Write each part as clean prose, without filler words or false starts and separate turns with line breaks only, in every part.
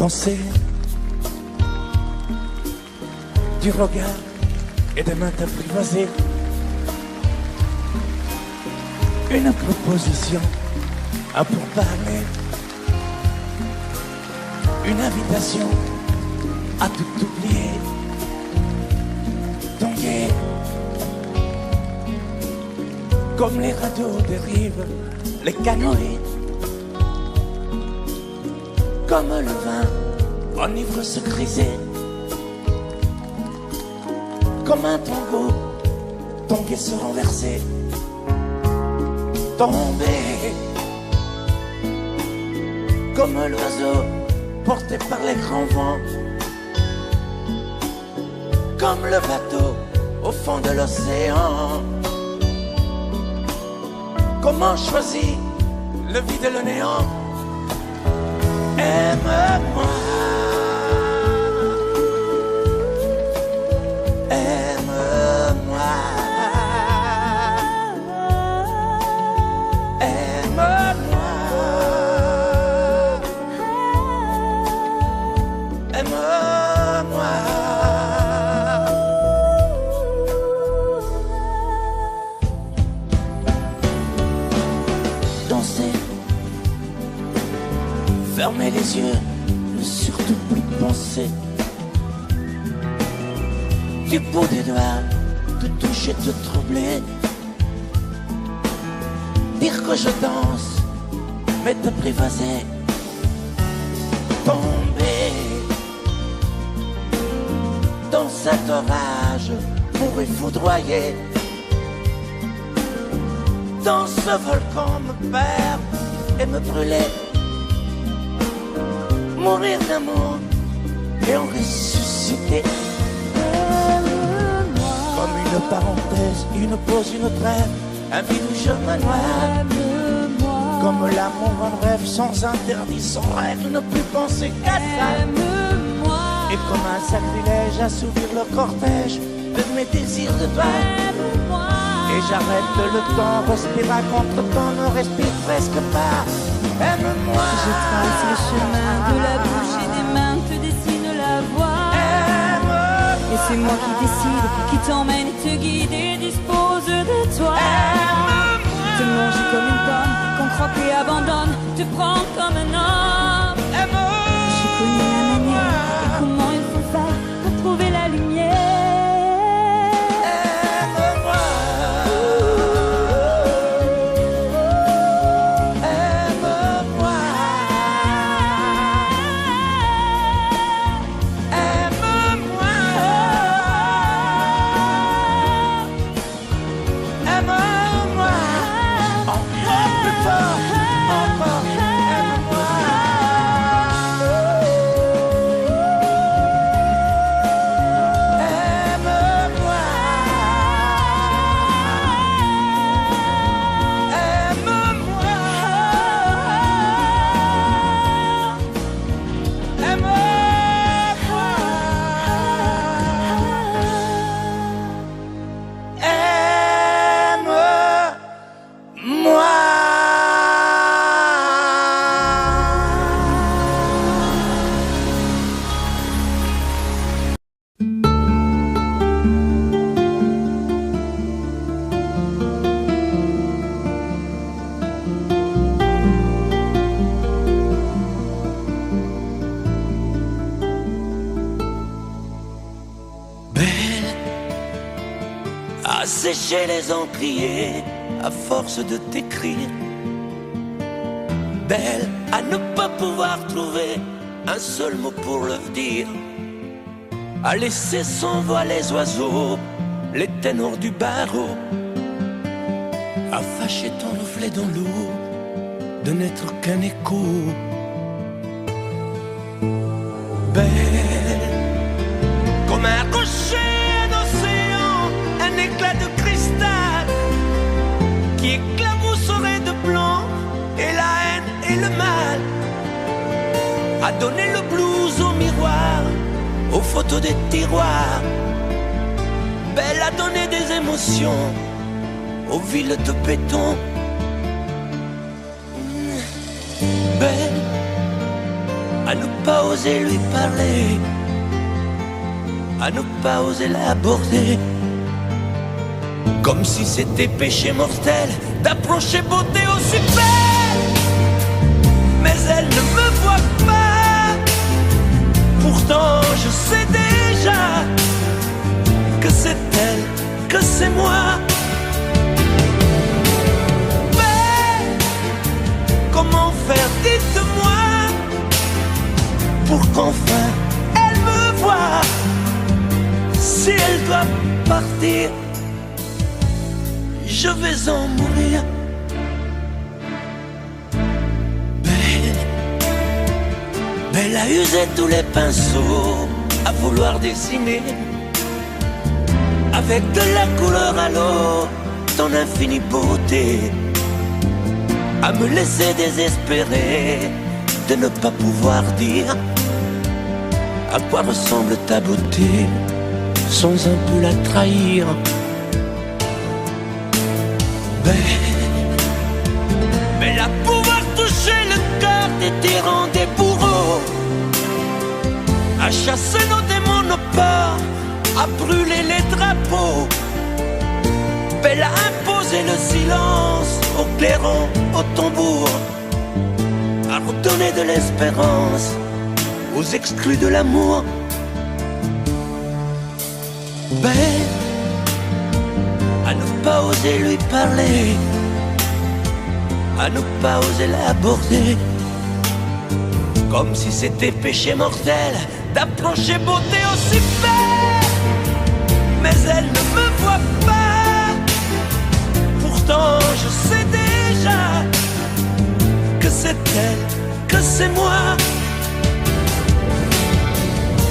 danser du regard et des mains t'apprivoiser. Une proposition à pourparler, une invitation à tout oublier. Tanguer comme les radeaux des rives, les canoës, comme le vin enivre se griser, comme un tango, tanguer se renverser, tomber comme l'oiseau porté par les grands vents, comme le bateau au fond de l'océan. Comment choisir le vide et le néant? Aime-moi, aime-moi, aime-moi, aime-moi. Danser, fermer les yeux, ne surtout plus penser. Du bout des doigts, te toucher, te troubler. Dire que je danse, mais t'apprivoiser. Tomber dans cet orage pour y foudroyer. Dans ce volcan me perdre et me brûler. Mourir d'amour et en ressusciter. Comme une parenthèse, une pause, une trêve, un vide où je me noie. Comme l'amour en rêve, sans interdit, sans règle, ne plus penser qu'à ça. Et comme un sacrilège, assouvir le cortège de mes désirs de toi. Et j'arrête le temps, respire à contre-temps, ne respire presque pas. Aime-moi.
Je trace le chemin de la bouche et des mains, te dessine la voie.
Aime-moi.
Et c'est moi qui décide, qui t'emmène et te guide et dispose de toi.
Aime-moi.
Te manger comme une pomme, qu'on croque et abandonne, te prendre comme un homme.
Aime-moi.
Je connais la manière et comment il faut faire pour trouver la lumière.
Sécher les encriers à force de t'écrire. Belle à ne pas pouvoir trouver un seul mot pour le dire. À laisser s'envoler les oiseaux, les ténors du barreau. À fâcher ton reflet dans l'eau, de n'être qu'un écho. Belle comme un rocher, un éclat de cristal qui éclabousserait de blanc et la haine et le mal. A donné le blues au miroir, aux photos des tiroirs. Belle a donné des émotions aux villes de béton. Belle à ne pas oser lui parler, à ne pas oser l'aborder, comme si c'était péché mortel d'approcher beauté aussi belle. Mais elle ne me voit pas, pourtant je sais déjà que c'est elle, que c'est moi. Mais comment faire, dites-moi, pour qu'enfin elle me voie. Si elle doit partir, je vais en mourir. Mais elle a usé tous les pinceaux à vouloir dessiner avec de la couleur à l'eau ton infinie beauté, à me laisser désespérer de ne pas pouvoir dire à quoi ressemble ta beauté sans un peu la trahir. Mais la pouvoir toucher le cœur des tyrans, des bourreaux, à chasser nos démons, nos peurs, à brûler les drapeaux. Elle a imposé le silence au clairon, au tambour, à redonner de l'espérance aux exclus de l'amour. À ne pas oser lui parler, à ne pas oser l'aborder, comme si c'était péché mortel d'approcher beauté aussi belle. Mais elle ne me voit pas, pourtant je sais déjà que c'est elle, que c'est moi.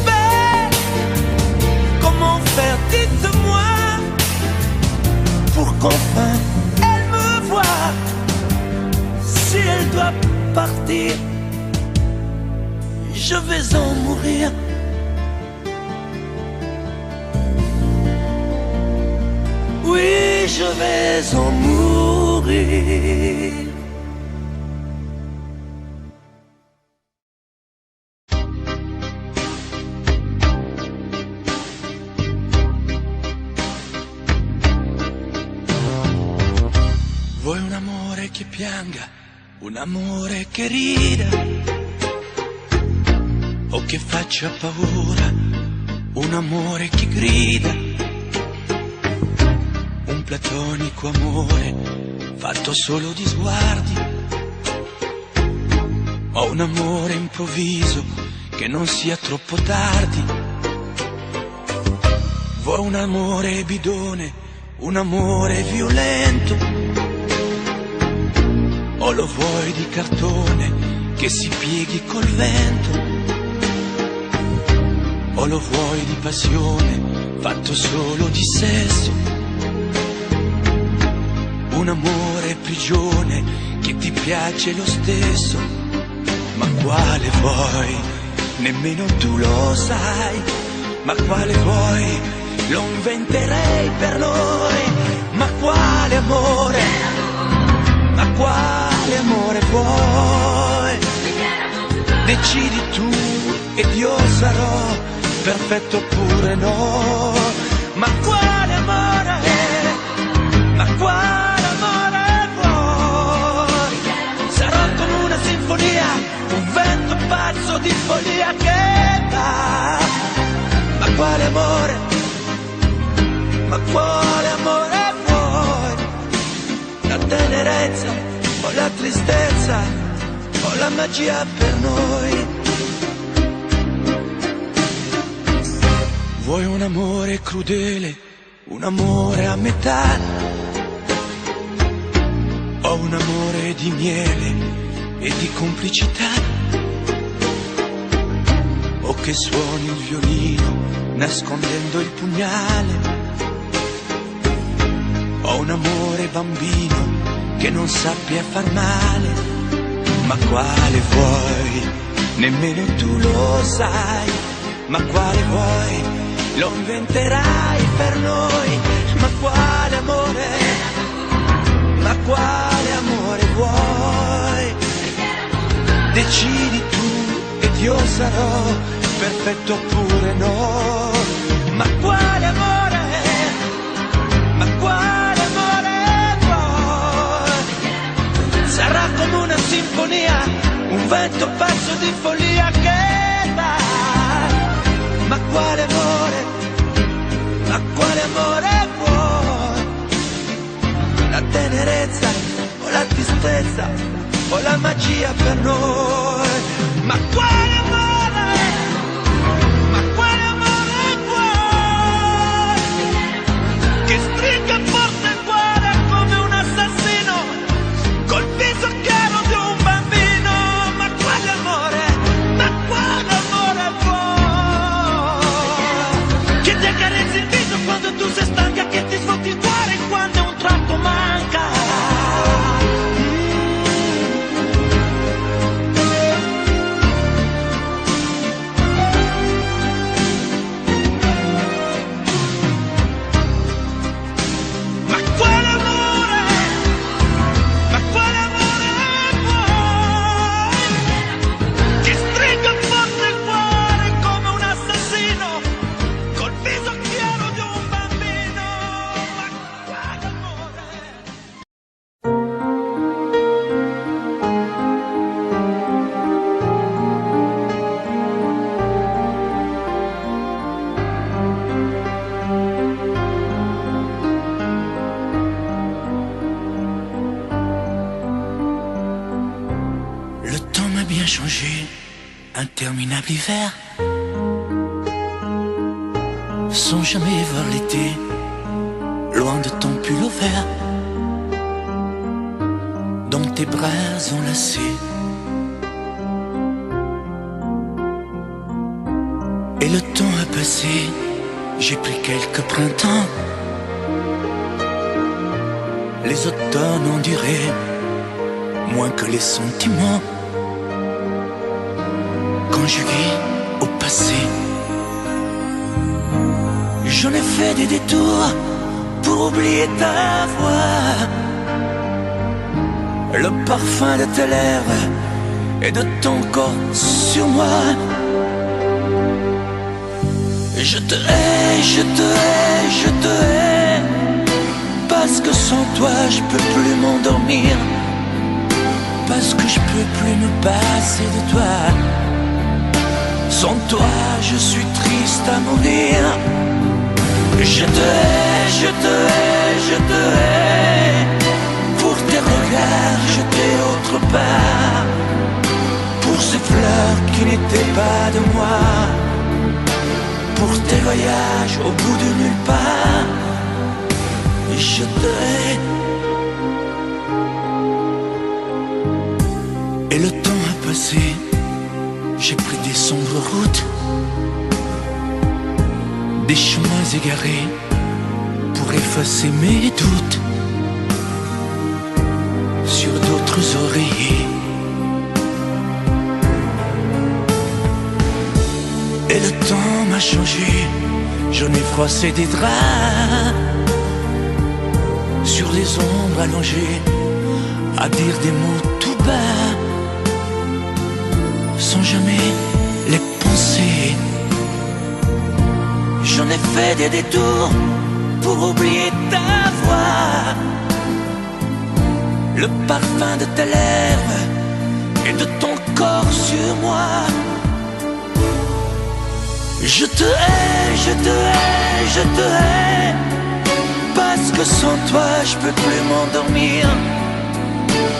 Mais comment faire, dites-moi, pour qu'enfin elle me voie. Si elle doit partir, je vais en mourir. Oui, je vais en mourir.
Vuoi un amore che pianga, un amore che rida, o che faccia paura, un amore che grida, un platonico amore fatto solo di sguardi, o un amore improvviso che non sia troppo tardi. Vuoi un amore bidone, un amore violento, o lo vuoi di cartone che si pieghi col vento, o lo vuoi di passione fatto solo di sesso, un amore prigione che ti piace lo stesso. Ma quale vuoi? Nemmeno tu lo sai. Ma quale vuoi? Lo inventerei per noi. Ma quale amore? Ma quale amore vuoi? Decidi tu ed io sarò perfetto oppure no. Ma quale amore? Ma quale amore vuoi? Sarò come una sinfonia, un vento pazzo di follia che va. Ma quale amore? Ma quale amore vuoi? La tenerezza o la tristezza o la magia per noi? Vuoi un amore crudele, un amore a metà, o un amore di miele e di complicità, o che suoni il violino nascondendo il pugnale, o un amore bambino che non sappia far male. Ma quale vuoi? Nemmeno tu lo sai. Ma quale vuoi? Lo inventerai per noi. Ma quale amore? Ma quale amore vuoi? Decidi tu ed io sarò perfetto oppure no. Ma quale amore, ma quale amore vuoi? Sarà come una sinfonia, un vento pazzo di follia che dà. Ma quale amore, ma quale amore vuoi? La tenerezza o la tristezza o la magia per noi? Ma quale amore, ma quale amore vuoi? Che stringa forte il cuore come un assassino col viso chiaro di un bambino. Ma quale amore vuoi? Che ti accarezzi il viso quando tu sei stanca, che ti svuoti il cuore quando un tratto manca.
Interminable hiver, sans jamais voir l'été, loin de ton pull au vert, dans tes bras enlacés. Et le temps a passé, j'ai pris quelques printemps, les automnes ont duré moins que les sentiments. Conjugué au passé, j'en ai fait des détours pour oublier ta voix, le parfum de tes lèvres et de ton corps sur moi. Je te hais, je te hais, je te hais, parce que sans toi je peux plus m'endormir, parce que je peux plus me passer de toi. Sans toi, je suis triste à mourir. Je te hais, je te hais, je te hais, pour tes regards jetés autre part, pour ces fleurs qui n'étaient pas de moi, pour tes voyages au bout de nulle part. Je te hais. Et le temps a passé, j'ai pris des sombres routes, des chemins égarés pour effacer mes doutes sur d'autres oreillers. Et le temps m'a changé, j'en ai froissé des draps sur des ombres allongées, à dire des mots tout bas, sans jamais les penser. J'en ai fait des détours pour oublier ta voix, le parfum de tes lèvres et de ton corps sur moi. Je te hais, je te hais, je te hais, parce que sans toi je peux plus m'endormir,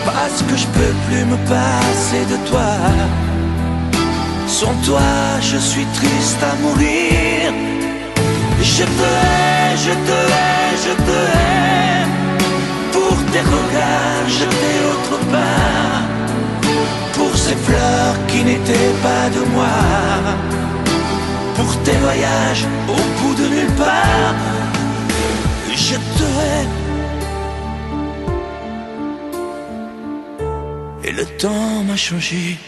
parce que je peux plus me passer de toi. Sans toi, je suis triste à mourir. Je te hais, je te hais, je te hais, pour tes regards jetés autre part, pour ces fleurs qui n'étaient pas de moi, pour tes voyages au bout de nulle part. Je te hais. Et le temps m'a changé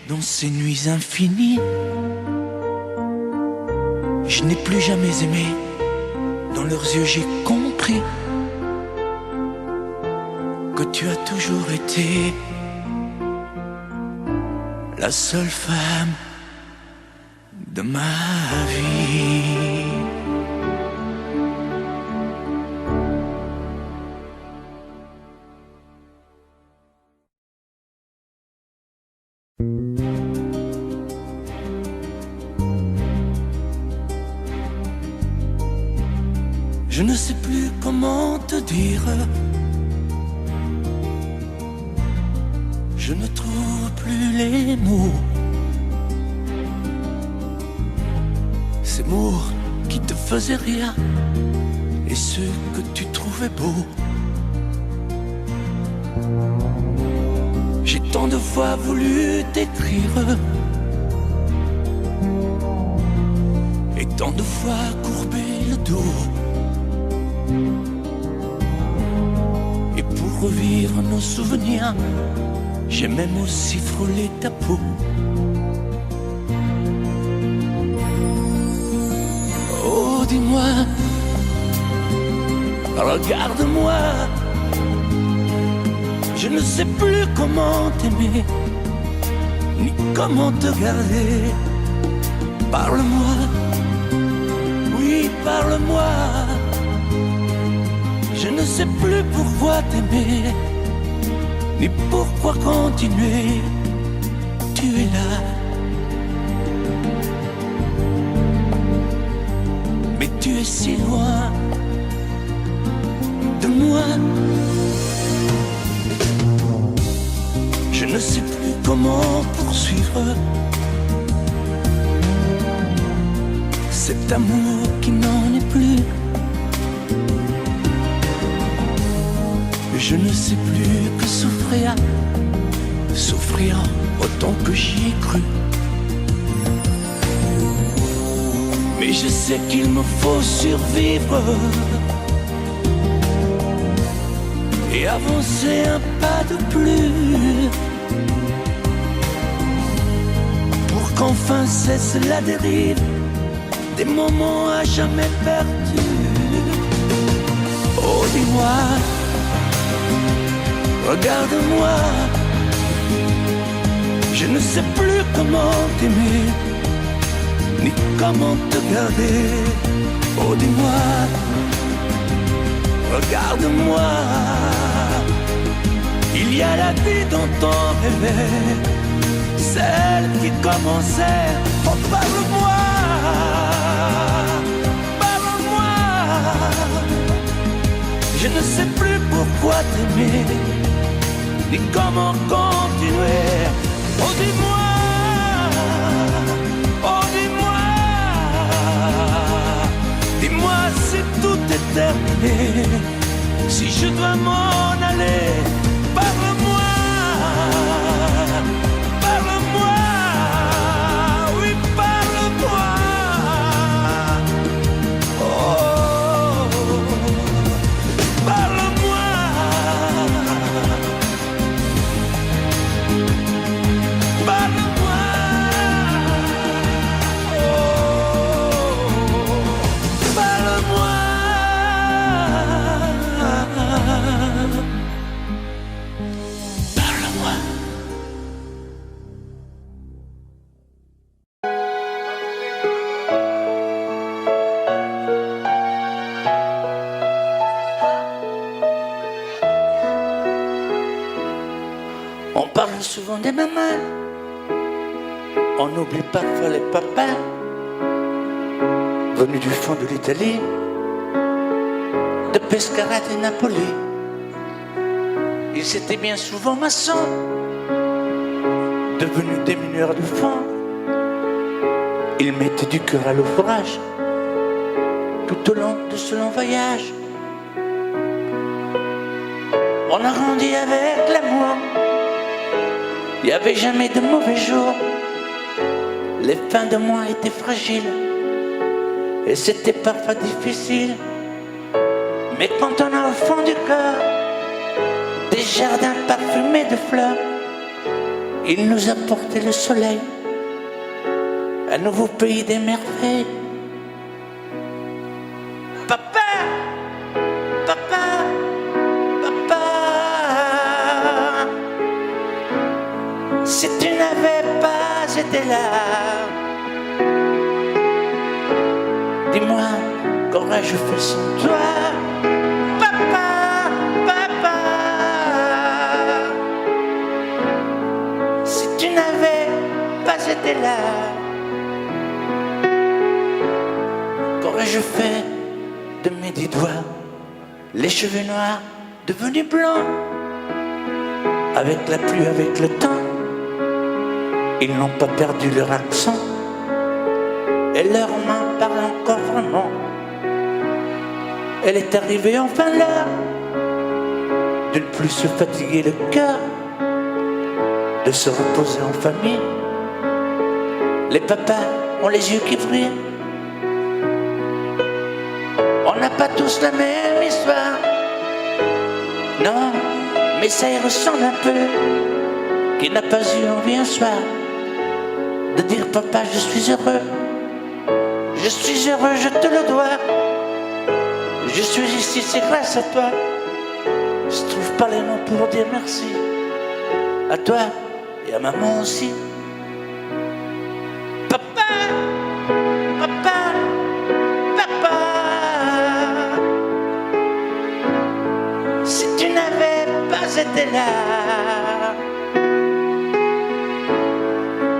dans ces nuits infinies. Je n'ai plus jamais aimé, dans leurs yeux j'ai compris que tu as toujours été la seule femme
de ma vie. Je ne sais plus comment te dire. Je ne trouve plus les mots. Ces mots qui te faisaient rire et ceux que tu trouvais beaux. J'ai tant de fois voulu t'écrire et tant de fois courbé le dos. Et pour revivre nos souvenirs, j'ai même aussi frôlé ta peau. Oh, dis-moi, regarde-moi. Je ne sais plus comment t'aimer, ni comment te garder. Parle-moi, oui, parle-moi. Je ne sais plus pourquoi t'aimer, ni pourquoi continuer. Tu es là, mais tu es si loin de moi. Je ne sais plus comment poursuivre cet amour qui n'en est plus. Je ne sais plus que souffrir, souffrir autant que j'y ai cru. Mais je sais qu'il me faut survivre et avancer un pas de plus pour qu'enfin cesse la dérive des moments à jamais perdus. Oh, dis-moi, regarde-moi, je ne sais plus comment t'aimer, ni comment te garder. Oh, dis-moi, regarde-moi, il y a la vie dont on rêvait, celle qui commençait. Oh, parle-moi, parle-moi, je ne sais plus pourquoi t'aimer, ni comment continuer. Oh, dis-moi, oh, dis-moi, dis-moi si tout est terminé, si je dois m'en aller. Parle-moi, parle-moi, oui, parle-moi. Oh, parle-moi. Parle-moi, oh, parle-moi. On parle souvent des mamans, on oublie parfois les papas venus du fond de l'Italie, de Pescara et Napoli. Ils étaient bien souvent maçons, devenus des mineurs de fond. Ils mettaient du cœur à l'ouvrage tout au long de ce long voyage. On a grandi avec l'amour, il n'y avait jamais de mauvais jours. Les fins de mois étaient fragiles et c'était parfois difficile. Mais quand on a au fond du cœur des jardins parfumés de fleurs, il nous a porté le soleil, un nouveau pays des merveilles. Papa, papa, papa, si tu n'avais pas été là,
Dis-moi, qu'aurais-je fait sans toi? Papa, papa, si tu n'avais pas été là, qu'aurais-je fait de mes 10 doigts? Les cheveux noirs devenus blancs, avec la pluie, avec le temps, ils n'ont pas perdu leur accent, et leurs mains parlent encore vraiment. Elle est arrivée enfin l'heure de ne plus se fatiguer le cœur, de se reposer en famille. Les papas ont les yeux qui brillent. On n'a pas tous la même histoire, non, mais ça y ressemble un peu. Qui n'a pas eu envie un soir de dire papa, je suis heureux, je suis heureux, je te le dois. Je suis ici, c'est grâce à toi. Je trouve pas les mots pour dire merci. À toi et à maman aussi. Papa, papa, papa, si tu n'avais pas été là,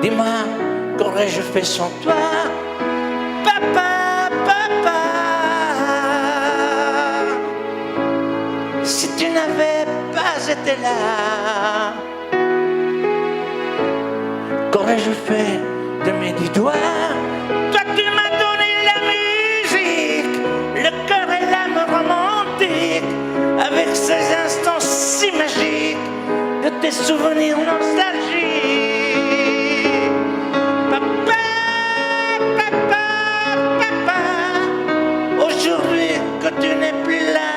dis-moi, qu'aurais-je fait sans toi? Papa, papa, si tu n'avais pas été là, qu'aurais-je fait de mes 10 doigts? Toi tu m'as donné la musique, le cœur et l'âme romantique, avec ces instants si magiques de tes souvenirs nostalgiques. Papa, papa, papa, aujourd'hui que tu n'es plus là,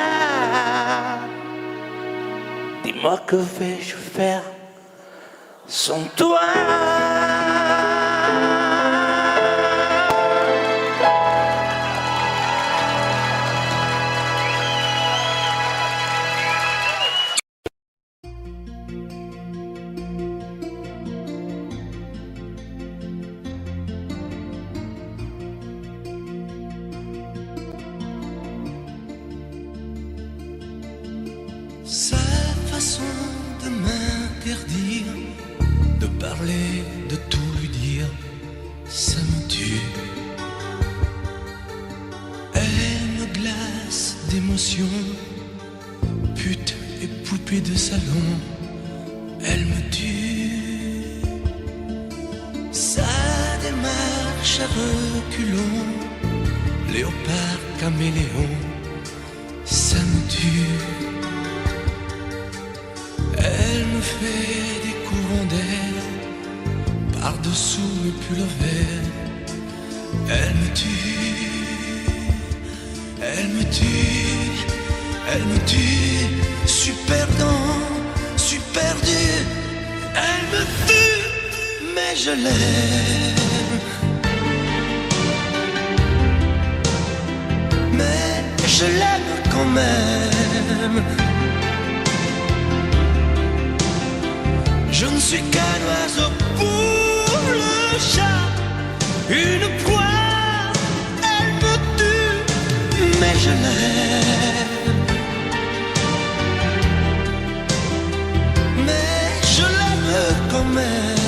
dis-moi, que vais-je faire sans toi?
Sa façon de m'interdire de parler, de tout lui dire, ça me tue. Elle me glace d'émotion, pute et poupée de salon, elle me tue. Sa démarche à reculons, léopard caméléon, ça me tue. Elle me fait des courants d'air par-dessous mes pulls verts. Elle me tue, elle me tue, elle me tue. Super dans, super dur. Elle me tue, mais je l'aime. Mais je l'aime quand même. Je ne suis qu'un oiseau pour le chat, une proie, elle me tue, mais je l'aime. Mais je l'aime quand même.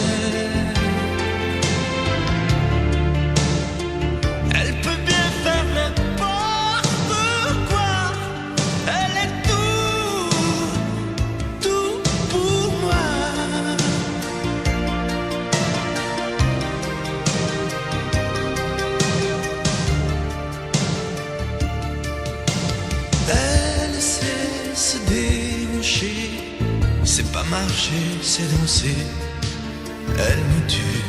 Elle peut bien faire n'importe quoi, elle est tout pour moi. C'est pas marcher, c'est danser. Elle me tue.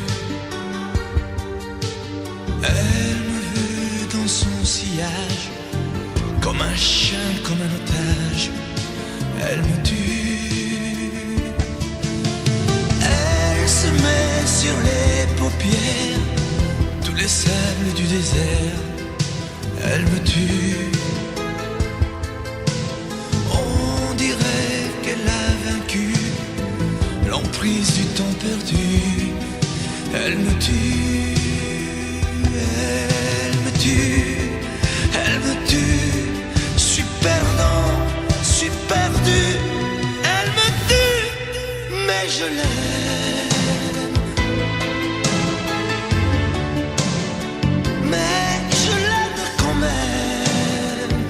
Elle me veut dans son sillage, comme un chien, comme un otage. Elle me tue. Elle se met sur les paupières tous les sables du désert. Elle me tue. On dirait qu'elle a vaincu l'emprise du temps perdu. Elle me tue, elle me tue. je l'aime. Mais je l'aime quand même.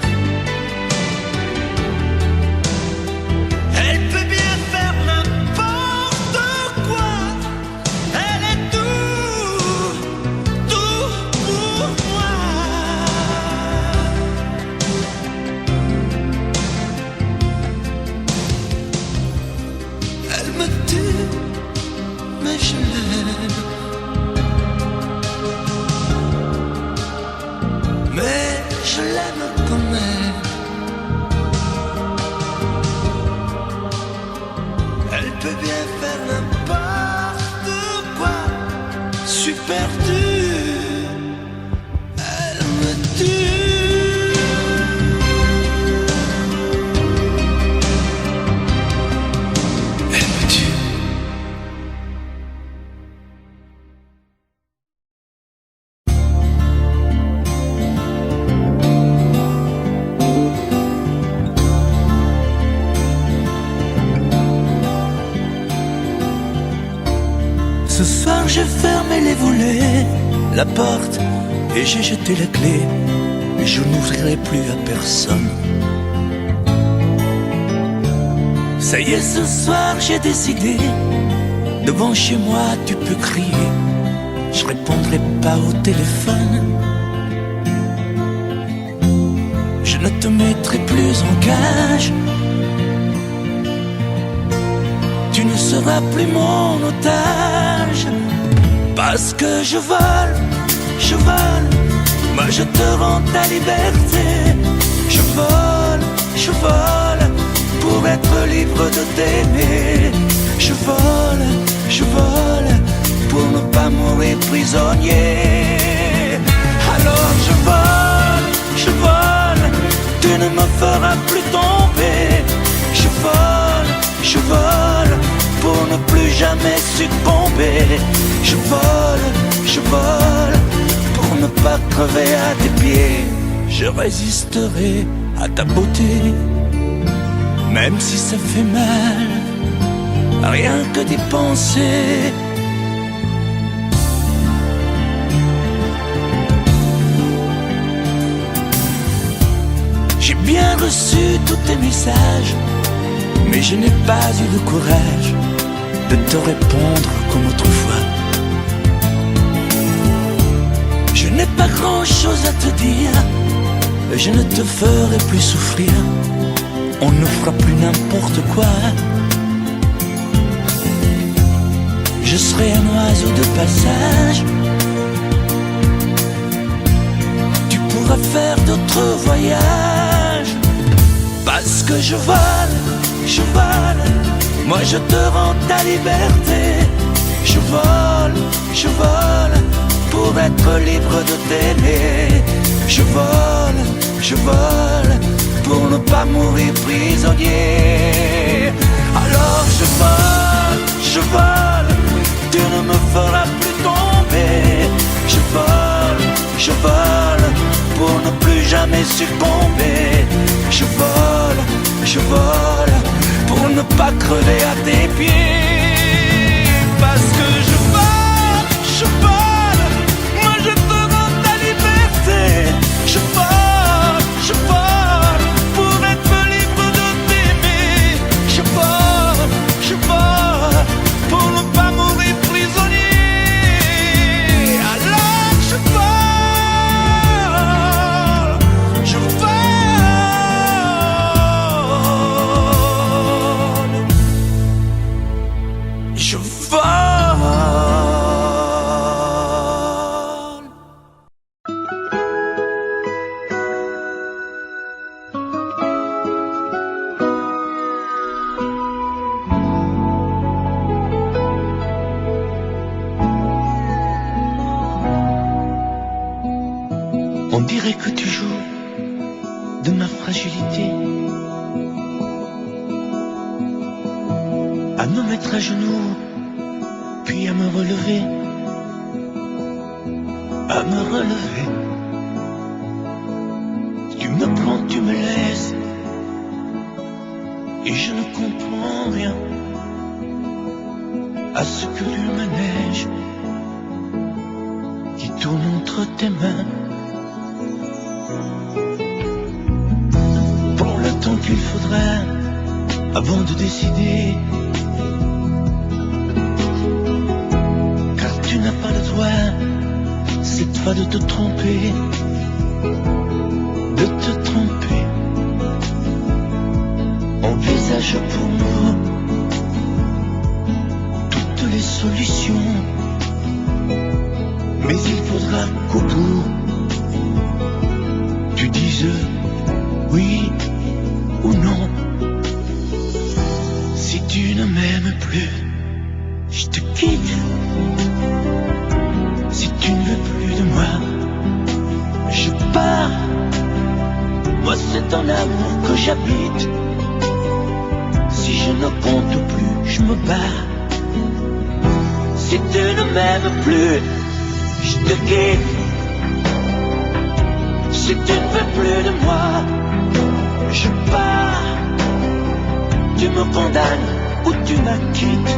Elle peut bien faire n'importe quoi. Elle est tout, tout pour moi. Elle me tue, mais je l'aime. Mais je l'aime quand même. Elle peut bien faire n'importe quoi. Super dur, elle me tue. Elle me tue. Ce soir j'ai fermé les volets, la porte, et j'ai jeté la clé. Et je n'ouvrirai plus à personne. Ça y est, ce soir j'ai décidé. Devant chez moi tu peux crier, je répondrai pas au téléphone. Je ne te mettrai plus en cage. Tu ne seras plus mon otage. Parce que je vole, moi je te rends ta liberté. Je vole, pour être libre de t'aimer. Je vole, pour ne pas mourir prisonnier. Alors je vole, tu ne me feras plus tomber. Je vole, pour ne plus jamais succomber. Je vole, pour ne pas crever à tes pieds. Je résisterai à ta beauté, même si ça fait mal, rien que d'y penser. J'ai bien reçu tous tes messages, mais je n'ai pas eu le courage de te répondre comme autrefois. Je n'ai pas grand-chose à te dire, je ne te ferai plus souffrir. On ne fera plus n'importe quoi. Je serai un oiseau de passage. Tu pourras faire d'autres voyages. Parce que je vole, moi je te rends ta liberté. Je vole, pour être libre de t'aimer. Je vole, pour ne pas mourir prisonnier. Alors je vole, tu ne me feras plus tomber. Je vole, pour ne plus jamais succomber. Je vole, pour ne pas crever à tes pieds. Parce que je vole, moi je te rends ta liberté. Je vole, pour être libre de t'aimer. Je vole, pour ne pas mourir prisonnier. Alors je vole, je vole. On dirait que tu joues de ma fragilité, à me mettre à genoux, puis à me relever, Tu me prends, tu me laisses, et je ne comprends rien. à ce que le manège qui tourne entre tes mains prend le temps qu'il faudra avant de décider, car tu n'as pas le droit cette fois de te tromper, de te tromper. Envisage pour nous toutes les solutions, mais il faudra qu'au bout tu dises oui ou non. Si tu ne m'aimes plus, je te quitte. Si tu ne veux plus de moi, je pars. Moi c'est ton amour que j'habite. Si je ne compte plus, je me bats. Si tu ne m'aimes plus, je te quitte. Si tu ne veux plus de moi, je pars. Tu me condamnes ou tu m'acquittes,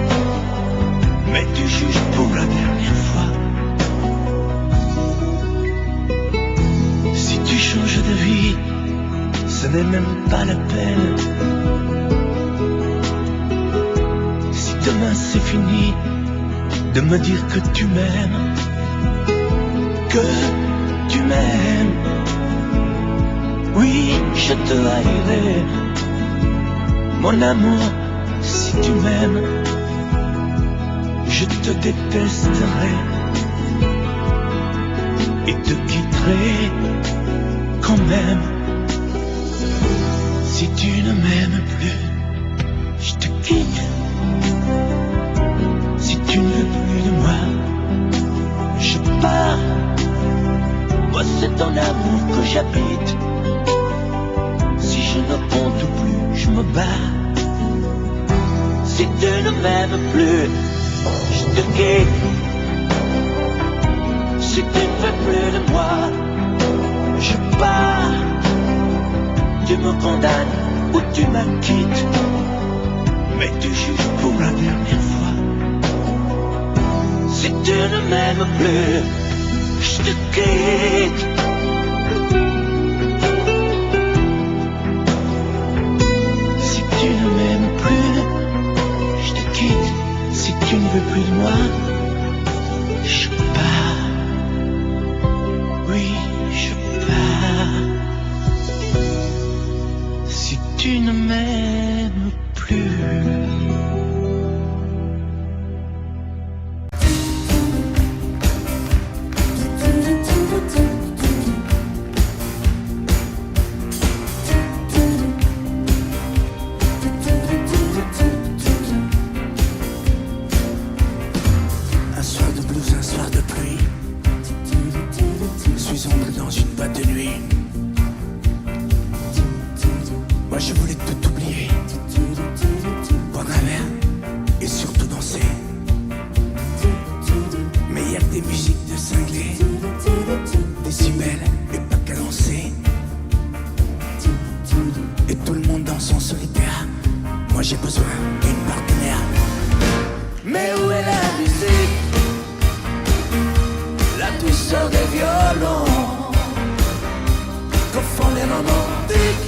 mais tu juges pour la dernière fois. Si tu changes de vie, ce n'est même pas la peine. Si demain c'est fini de me dire que tu m'aimes, que tu m'aimes, oui, je te haïrai. Mon amour, si tu m'aimes, je te détesterai et te quitterai quand même. Si tu ne m'aimes plus, je te quitte. Si tu ne veux plus de moi, je pars. Moi c'est ton amour que j'habite. Si je ne compte plus, je me bats. Si tu ne m'aimes plus, je te quitte. Si tu ne veux plus de moi, je pars. Tu me condamnes ou tu m'acquittes, mais tu juges pour la dernière fois. Si tu ne m'aimes plus, je te quitte. Si tu ne m'aimes plus, je te quitte. Si tu ne veux plus de moi, je pars. Oui, je pars. Si tu ne m'aimes plus.
Un soir de blues, un soir de pluie, je suis entré dans une boîte de nuit. Moi je voulais tout oublier, boire un verre et surtout danser. Mais y a que des musiques de cinglés, décibels et pas cadencés. Et tout le monde danse en solitaire. Moi j'ai besoin d'une partenaire. Mais où est la musique? La douceur des violons confond les romantiques.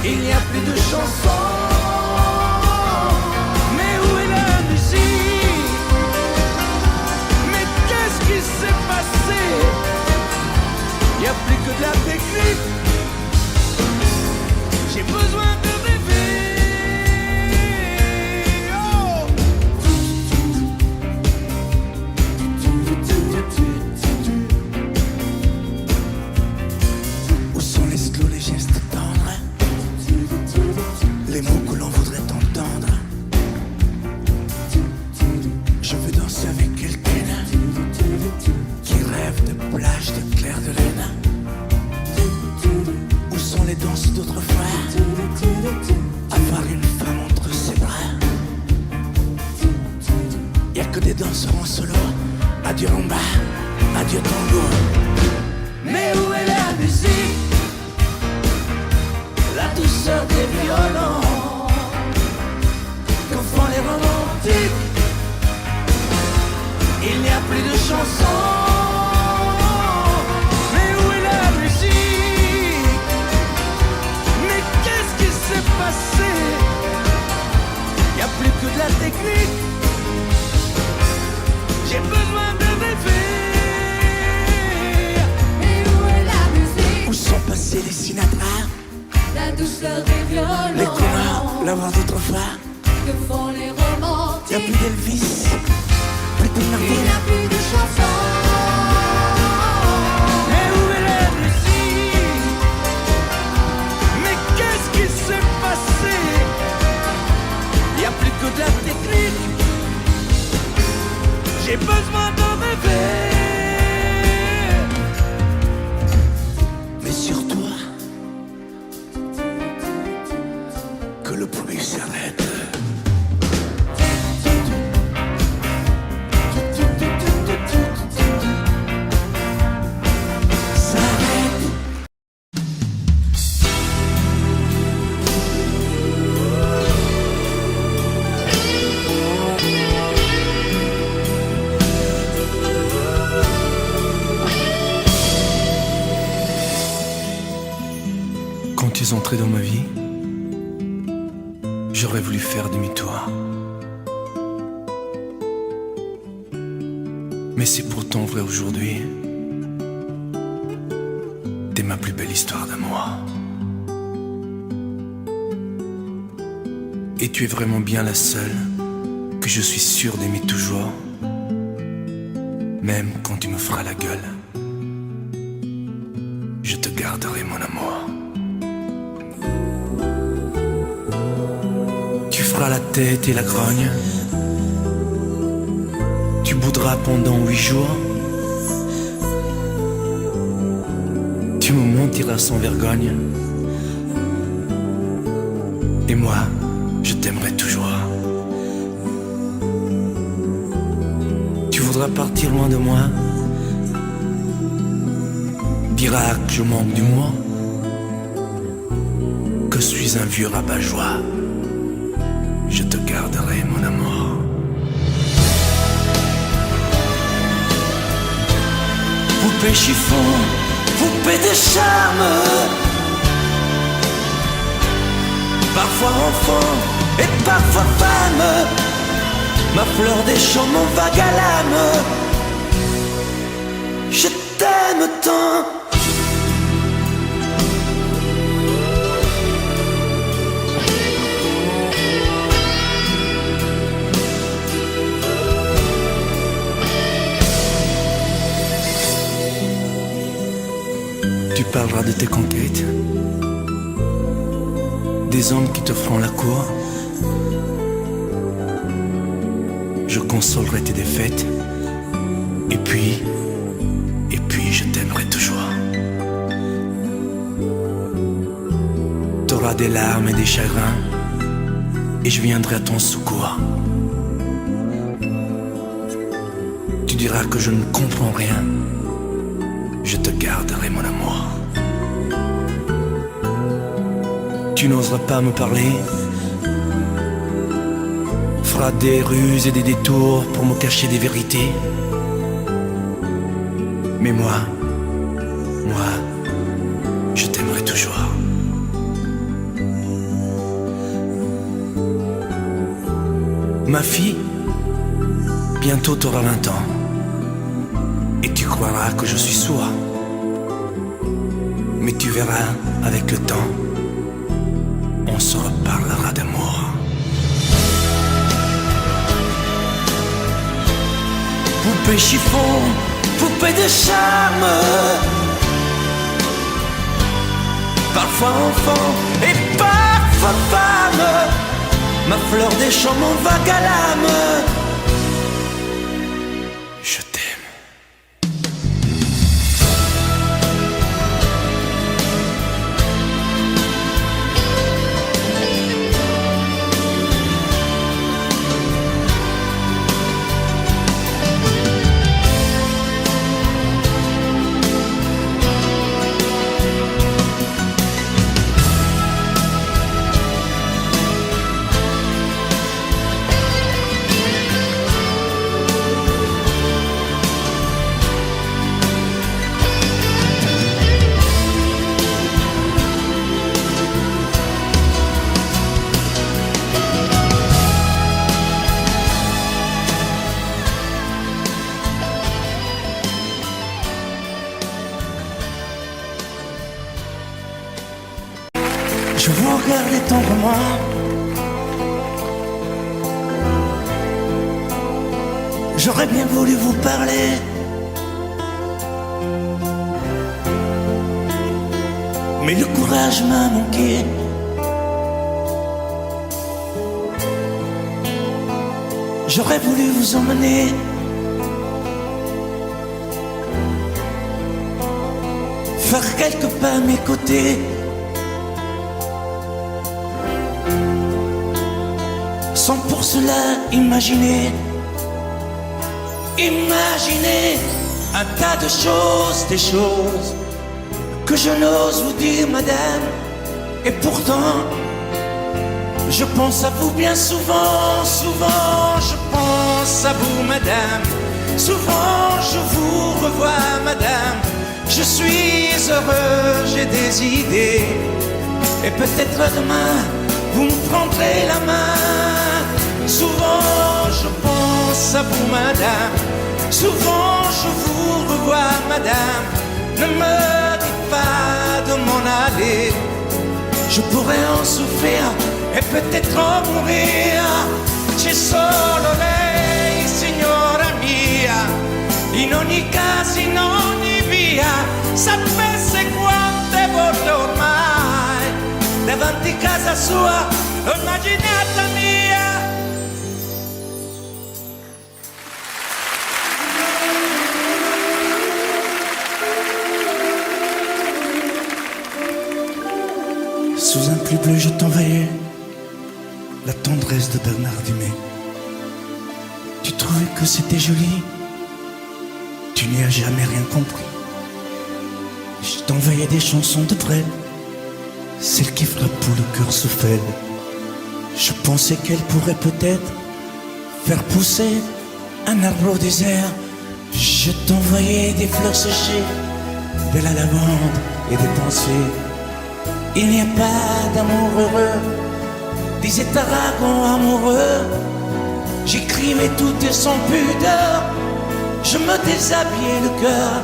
Il n'y a plus de chansons. Mais où est la musique? Mais qu'est-ce qui s'est passé? Il n'y a plus que de la technique. J'ai besoin de rêver. Oh! Où sont les slows, les gestes tendres, les mots que l'on voudrait entendre? Je veux danser avec quelqu'un qui rêve de plage de clair de lune. Où sont les danses d'autrefois? Avoir une femme entre ses bras. Y'a que des danseurs en solo. Adieu rumba, adieu tango. Mais où est la musique? La douceur des violons confond les romantiques. titre. Il n'y a plus de chansons. Mais où est la musique? Mais qu'est-ce qui s'est passé? Il n'y a plus que de la technique. J'ai besoin de rêver.
Et où est la musique?
Où sont passés les Sinatra,
La douceur des violons,
les couleurs, la voix d'autrefois?
que font les romantiques?
Y'a plus d'Elvis, plus de
Il n'y
Martin.
a plus de chansons.
Mais où est la musique? Mais qu'est-ce qui s'est passé? Y'a plus que de la technique. J'ai besoin de rêver. Mais sur toi, que le bruit s'arrête. S'arrête.
Quand tu es entré dans ma vie, j'aurais voulu faire demi-tour. Mais c'est pourtant vrai aujourd'hui. T'es ma plus belle histoire d'amour. Et tu es vraiment bien la seule que je suis sûr d'aimer toujours. Même quand tu me feras la gueule, je te garderai mon amour. Tu feras la tête et la grogne. Tu boudras pendant 8 jours. Tu me mentiras sans vergogne. Et moi, je t'aimerai toujours. Tu voudras partir loin de moi. Diras que je manque d'humour, que je suis un vieux rabat-joie. Je te garderai mon amour.
Poupée chiffon, poupée de charme. Parfois enfant et parfois femme. Ma fleur des champs, mon vague à l'âme. Je t'aime tant.
Tu parleras de tes conquêtes, des hommes qui te feront la cour. Je consolerai tes défaites. Et puis je t'aimerai toujours. T'auras des larmes et des chagrins, et je viendrai à ton secours. Tu diras que je ne comprends rien. Je te garderai mon amour. Tu n'oseras pas me parler, feras des ruses et des détours pour me cacher des vérités. Mais moi, je t'aimerai toujours. Ma fille, bientôt t'auras 20 ans. Et tu croiras que je suis sourd. Mais tu verras, avec le temps, on se reparlera d'amour.
Poupée chiffon, poupée de charme. Parfois enfant et parfois femme. Ma fleur des champs, mon vague à l'âme.
Je t'aime.
moment. J'aurais bien voulu vous parler, mais le courage m'a manqué. J'aurais voulu vous emmener faire quelques pas à mes côtés, sans pour cela imaginer un tas de choses, des choses que je n'ose vous dire, madame. Et pourtant, je pense à vous bien souvent, souvent je pense à vous, madame. Souvent je vous revois, madame. Je suis heureux, j'ai des idées, et peut-être demain vous me prendrez la main. Souvent je pense à vous, madame. Souvent je vous revois, madame. Ne me dites pas de m'en aller, je pourrais en souffrir e peut-être en mourir. C'è solo lei, signora mia, in ogni caso, in ogni via. Sapesse quante volte ormai davanti casa sua l'ho immaginata mia. Sous un pli bleu je t'envoyais la tendresse de Bernard Dumay. Tu trouvais que c'était joli, tu n'y as jamais rien compris. Je t'envoyais des chansons de Brel, celles qui frappent où le cœur se fêle. Je pensais qu'elle pourrait peut-être faire pousser un arbre au désert. Je t'envoyais des fleurs séchées, de la lavande et des pensées. Il n'y a pas d'amour heureux, disait Aragon amoureux. J'écrivais tout et sans pudeur, je me déshabillais le cœur.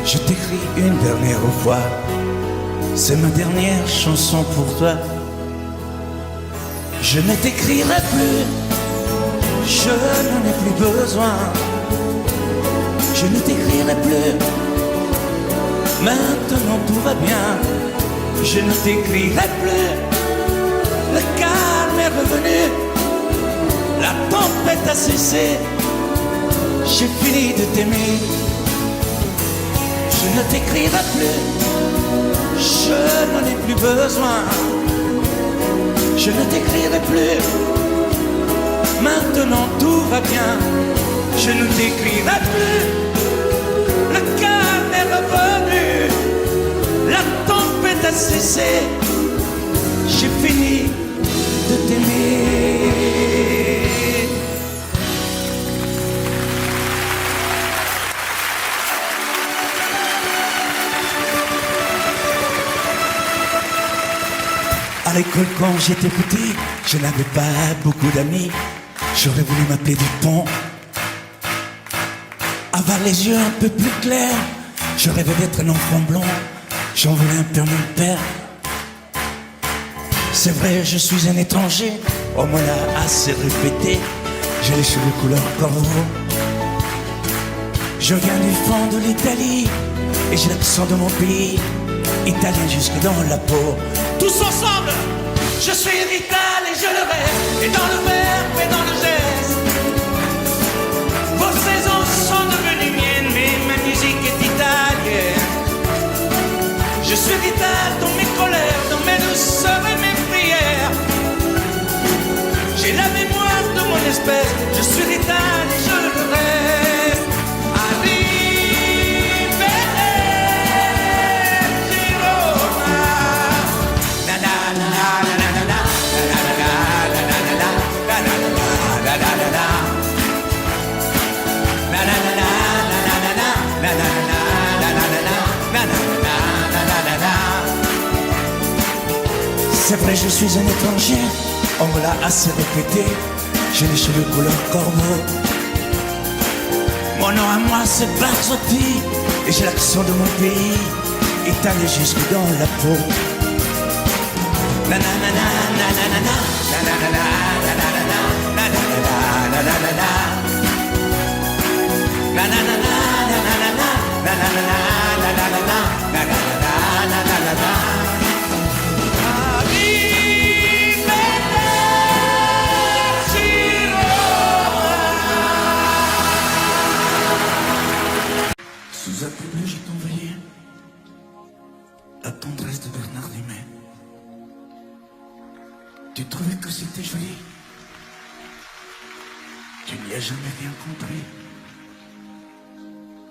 Je t'écris une dernière fois, c'est ma dernière chanson pour toi. Je ne t'écrirai plus, je n'en ai plus besoin. Je ne t'écrirai plus, maintenant tout va bien. Je ne t'écrirai plus, le calme est revenu, la tempête a cessé, j'ai fini de t'aimer. Je ne t'écrirai plus, je n'en ai plus besoin. Je ne t'écrirai plus, maintenant tout va bien. Je ne t'écrirai plus, le calme est revenu, la tempête a cessé, j'ai fini de t'aimer. À l'école quand j'étais petit, je n'avais pas beaucoup d'amis. J'aurais voulu m'appeler Dupont, avoir les yeux un peu plus clairs. Je rêvais d'être un enfant blond, j'en voulais un peu à mon père. C'est vrai, je suis un étranger, on me l'a assez répété. J'ai les cheveux couleur corbeau. Je viens du fond de l'Italie et j'ai l'accent de mon pays, italien jusque dans la peau. Tous ensemble, je suis vital et je le rêve, et dans le verbe et dans le geste. Vos saisons sont devenues miennes, mais ma musique est italienne. Je suis vital dans mes colères, dans mes douceurs et mes prières. J'ai la mémoire de mon espèce, je suis vital et je le reste. C'est vrai, je suis un étranger, on me l'a assez répété. J'ai les cheveux couleur corbeau. Mon nom à moi c'est Barzotti, et j'ai l'accent de mon pays, italien jusque dans la peau.
na na na na na na na na na na na
Sous un bleu, je t'envoyais la tendresse de Bernard Dimet. Tu trouvais que c'était joli. Tu n'y as jamais rien compris.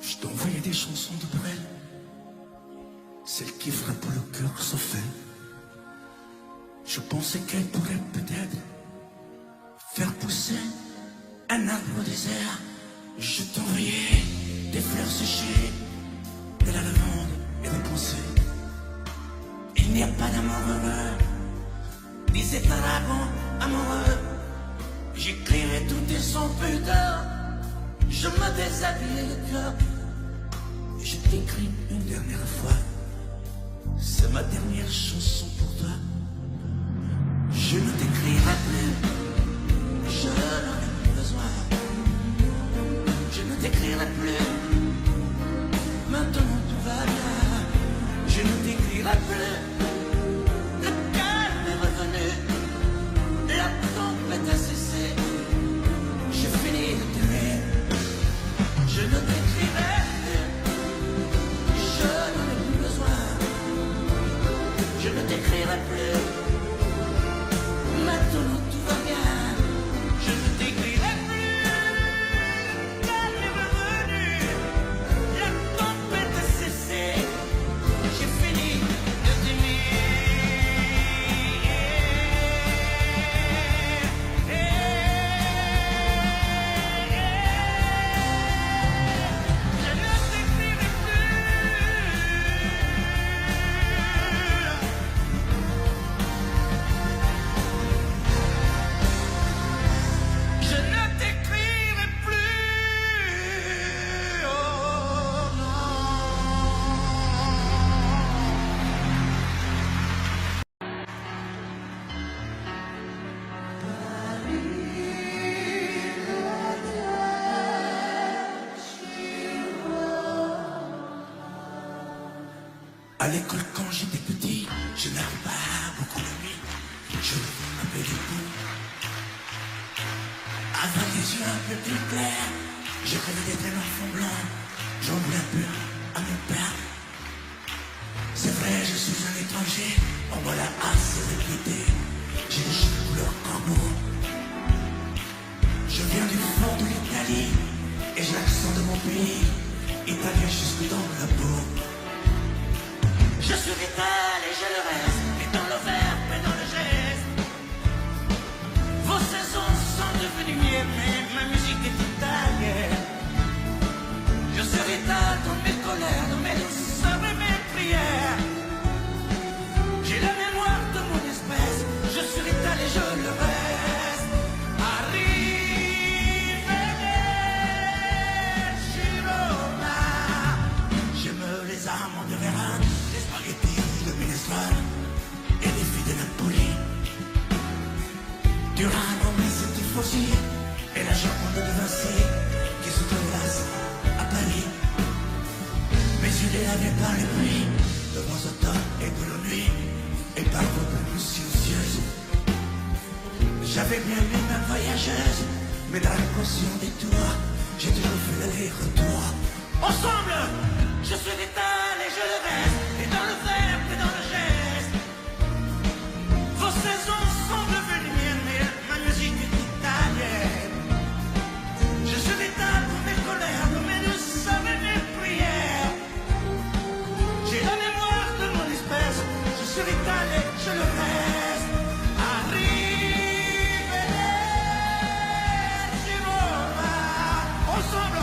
Je t'envoyais des chansons de Brel, celles qui frappent le cœur se fait. Je pensais qu'elle pourrait peut-être faire pousser un arbre au désert. Je t'envoyais des fleurs séchées, de la lavande et des pensées. Il n'y a pas d'amour heureux, disait un dragon amoureux. J'écrivais tout et sans pudeur, je me déshabillais le cœur. Je t'écris une dernière fois, c'est ma dernière chanson pour toi. Je ne t'écrirai plus, je n'en ai plus besoin. Je ne t'écrirai plus, maintenant tout va bien. Je ne t'écrirai plus, le calme est revenu, la tempête a cessé. J'ai fini de t'aimer, je ne t'écrirai plus, je n'en ai plus besoin. Je ne t'écrirai plus, maintenant tout va bien. Je ne t'écrirai plus, calme est revenu, la tempête a cessé. J'ai fini de t'aimer. Je ne t'écrirai plus. Je ne t'écrirai plus. Oh non. À l'école quand j'étais petit, je n'arrivais pas beaucoup la nuit. Je m'appelais du coup. Avec les yeux un peu plus clairs, je rêvais d'être un enfant blanc. J'en voulais un peu à mon père. C'est vrai, je suis un étranger, en voilà assez de quitter. J'ai des cheveux couleur corbeau. Je viens du fort de l'Italie, et j'ai l'accent de mon pays, italien jusque dans la peau. Je suis vital et je le reste, et dans le verbe et dans le geste. Vos saisons sont devenues miennes, mais ma musique est italienne. Je suis vital dans mes colères, dans mes douceurs et mes prières. J'ai la mémoire de mon espèce, je suis vital et je le reste. Arrivederci Roma. J'aime les amandes de Vérone, les spaghettis de minestrone et les filles de Napoli. Durano, mais c'est tifosi et la Joconde de Vinci qui se terrasse à Paris. Mes yeux délavés par les pluies de vos automnes et de la nuit et par vos pluies silencieuses. J'avais bien vu ma voyageuse, mais dans l'équation des tours, j'ai toujours fait l'aller-retour. Ensemble, je suis vital et je le reste, et dans le verbe et dans le geste. Vos saisons sont devenues miennes, mais ma musique est italienne. Je suis vital pour mes colères, pour mes douceurs et mes prières. J'ai la mémoire de mon espèce, je suis vital et je le reste. Arrivederci Roma. Ensemble.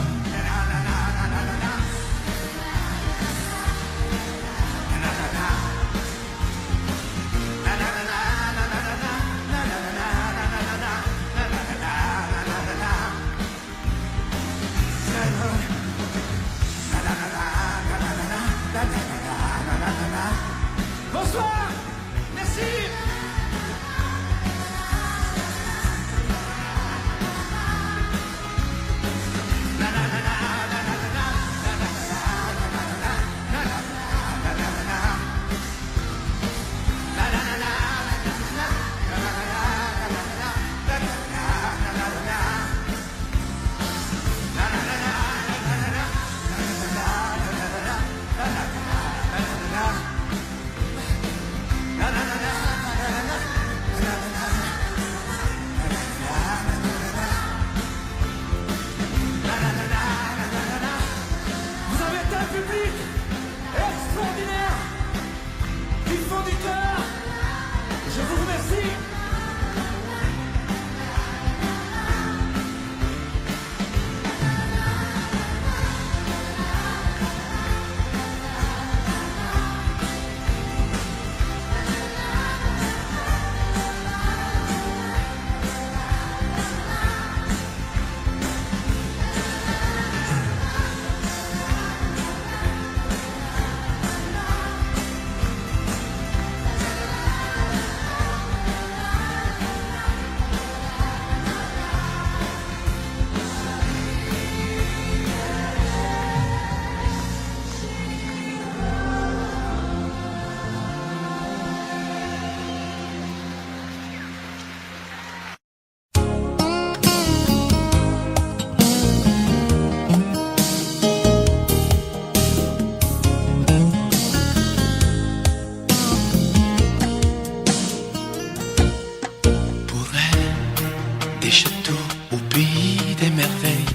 des merveilles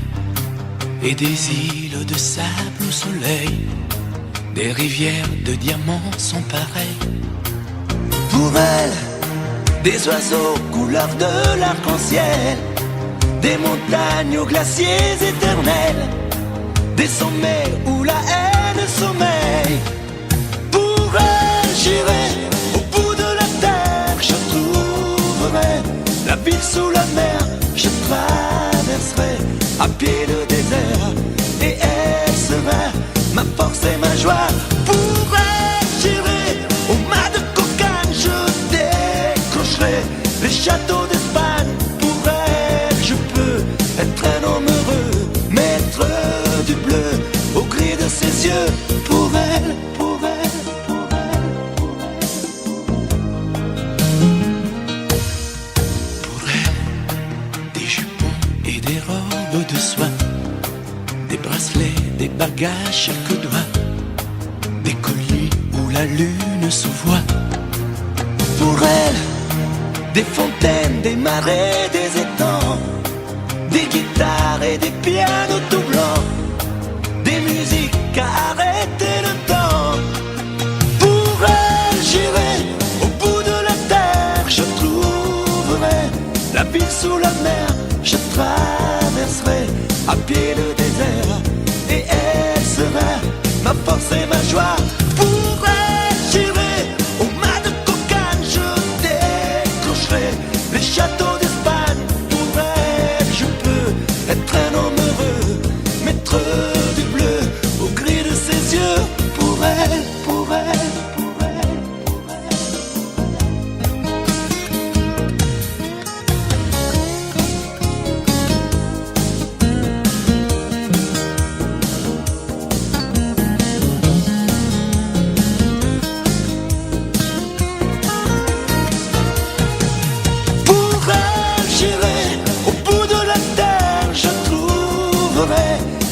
et des îles de sable au soleil. Des rivières de diamants sont pareilles.
Pour elle, des oiseaux couleur de l'arc-en-ciel, des montagnes aux glaciers éternels, des sommets où la haine sommeille. Pour elle, j'irai au bout de la terre, je trouverai la ville sous la mer, je traverserai à pied le désert, et elle sera ma force et ma joie. Pour elle, j'irai au mât de cocagne, je décrocherai les châteaux d'Espagne. Pour elle, je peux être un homme heureux, maître du bleu au gris de ses yeux. Pour elle, pour elle, pour elle, pour elle.
Pour elle, des jupons et des robes de soie, des bracelets, des bagues à chaque doigt, des colliers où la lune se voit.
Pour elle, des fontaines, des marais, des étangs, des guitares et des pianos tout blancs, des musiques à arrêter le temps. Pour elle, j'irai au bout de la terre, je trouverai la ville sous la mer, je traverserai à pied le désert, et elle sera ma force et ma joie. Pour elle, j'irai au mât de cocagne, je décrocherai les châteaux d'Espagne. Pour elle, je peux être un homme heureux, maître du bleu au gris de ses yeux. Pour elle, pour elle, pour elle, pour elle. Pour elle, j'irai au bout de la terre, je trouverai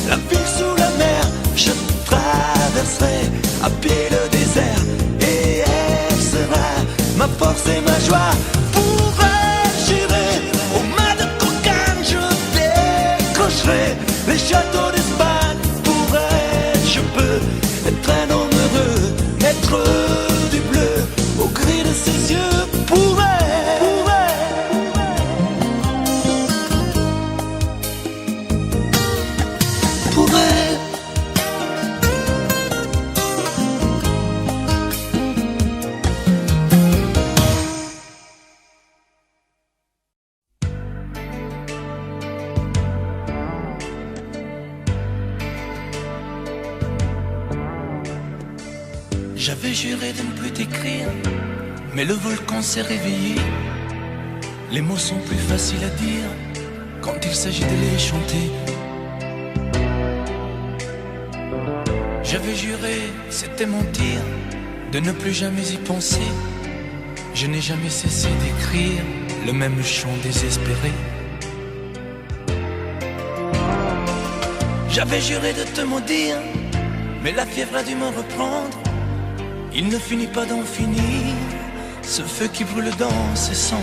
la ville sous la mer, je traverserai à pied le désert, et elle sera ma force et ma joie. Pour elle, j'irai au mât de cocagne, je décrocherai les châteaux d'Espagne. Pour elle, je peux être un homme heureux, maître du bleu au gris de ses yeux. Pour elle, pour elle, pour elle.
J'avais juré de ne plus t'écrire, mais le volcan s'est réveillé. Les mots sont plus faciles à dire quand il s'agit de les chanter. J'avais juré, c'était mentir, de ne plus jamais y penser. Je n'ai jamais cessé d'écrire le même chant désespéré. J'avais juré de te maudire, mais la fièvre a dû me reprendre. Il ne finit pas d'en finir, ce feu qui brûle dans ses cendres.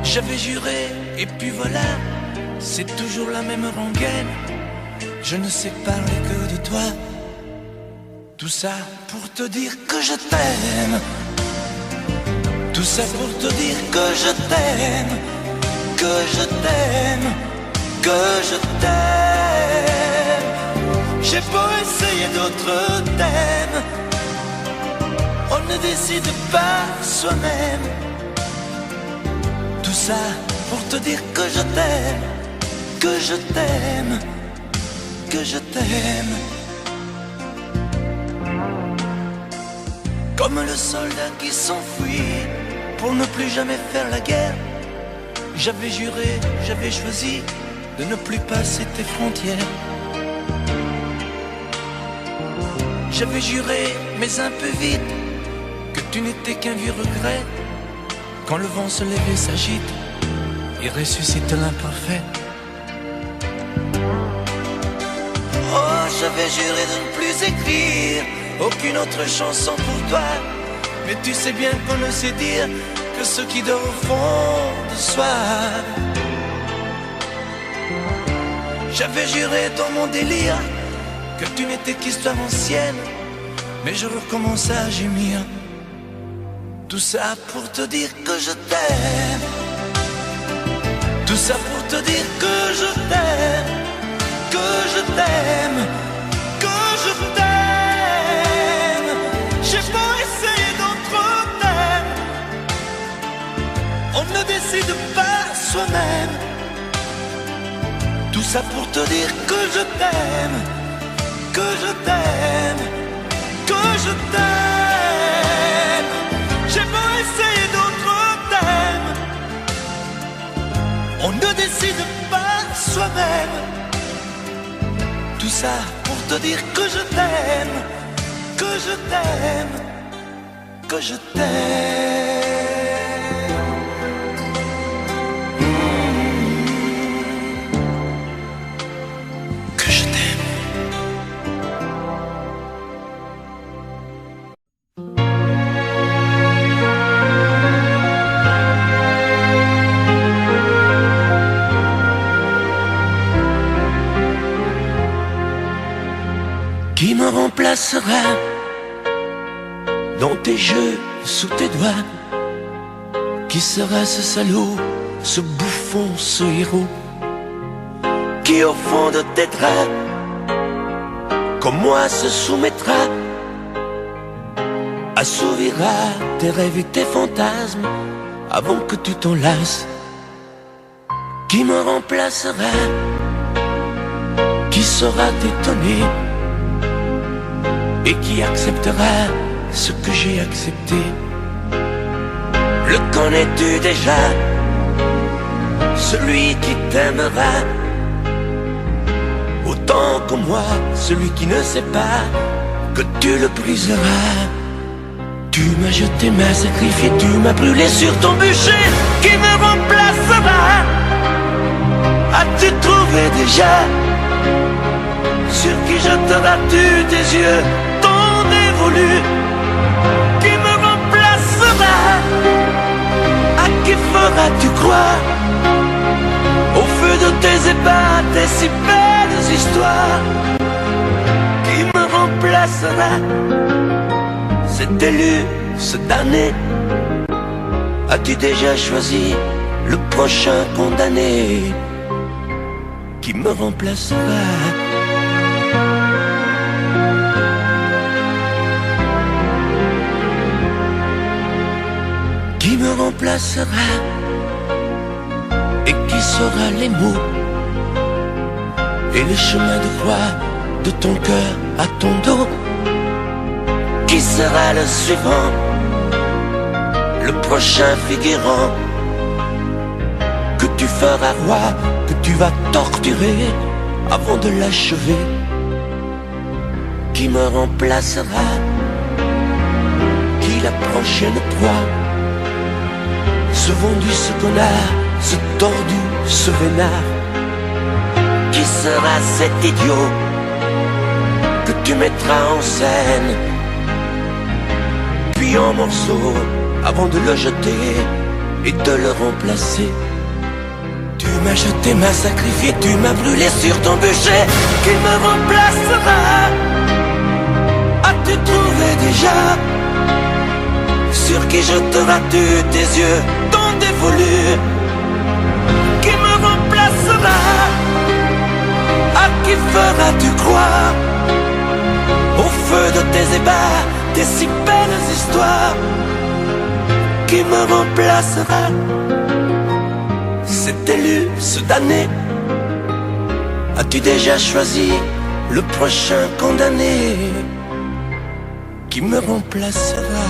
J'avais juré, et puis voilà, c'est toujours la même rengaine. Je ne sais parler que de toi. Tout ça pour te dire que je t'aime. Tout ça pour te dire que je t'aime, que je t'aime, que je t'aime. J'ai beau essayer d'autres thèmes, on ne décide pas soi-même. Tout ça pour te dire que je t'aime, que je t'aime, que je t'aime. Comme le soldat qui s'enfuit pour ne plus jamais faire la guerre. J'avais juré, j'avais choisi de ne plus passer tes frontières. J'avais juré, mais un peu vite, que tu n'étais qu'un vieux regret. Quand le vent se lève et s'agite, il ressuscite l'imparfait. Oh, j'avais juré de ne plus écrire aucune autre chanson pour toi. Mais tu sais bien qu'on ne sait dire que ceux qui dorment au fond de soi. J'avais juré dans mon délire que tu n'étais qu'histoire ancienne, mais je recommence à gémir. Tout ça pour te dire que je t'aime. Tout ça pour te dire que je t'aime, que je t'aime, que je t'aime. J'ai beau essayer d'autres thèmes, on ne décide pas soi-même. Tout ça pour te dire que je t'aime, que je t'aime, que je t'aime. J'ai beau essayer d'autres thèmes, on ne décide pas soi-même. Tout ça pour te dire que je t'aime, que je t'aime, que je t'aime. Que je t'aime. Qui me remplacera dans tes jeux, sous tes doigts? Qui sera ce salaud, ce bouffon, ce héros? Qui au fond de tes draps, comme moi, se soumettra, assouvira tes rêves et tes fantasmes avant que tu t'en lasses? Qui me remplacera? Qui saura t'étonner et qui acceptera ce que j'ai accepté? Le connais-tu déjà, celui qui t'aimera autant que moi, celui qui ne sait pas que tu le briseras? Tu m'as jeté, m'as sacrifié, tu m'as brûlé sur ton bûcher. Qui me remplacera? As-tu trouvé déjà sur qui jetteras-tu tes yeux ton dévolu? Qui me remplacera? À qui feras-tu croire au feu de tes ébats, tes si belles histoires? Qui me remplacera? Cet élu, ce damné, as-tu déjà choisi le prochain condamné? Qui me remplacera? Qui me remplacera et qui saura les mots et les chemins de croix de ton cœur à ton dos? Qui sera le suivant, le prochain figurant que tu feras roi, que tu vas torturer avant de l'achever? Qui me remplacera? Qui la prochaine proie? Ce vendu, ce connard, ce tordu, ce vénard? Qui sera cet idiot que tu mettras en scène, puis en morceaux, avant de le jeter et de le remplacer? Tu m'as jeté, m'as sacrifié, tu m'as brûlé sur ton bûcher. Qui me remplacera? As-tu trouvé déjà sur qui jetteras-tu tes yeux ton dévolu? Qui me remplacera? À qui feras-tu croire au feu de tes ébats, tes si belles histoires? Qui me remplacera? Cet élu, ce damné, as-tu déjà choisi le prochain condamné? Qui me remplacera?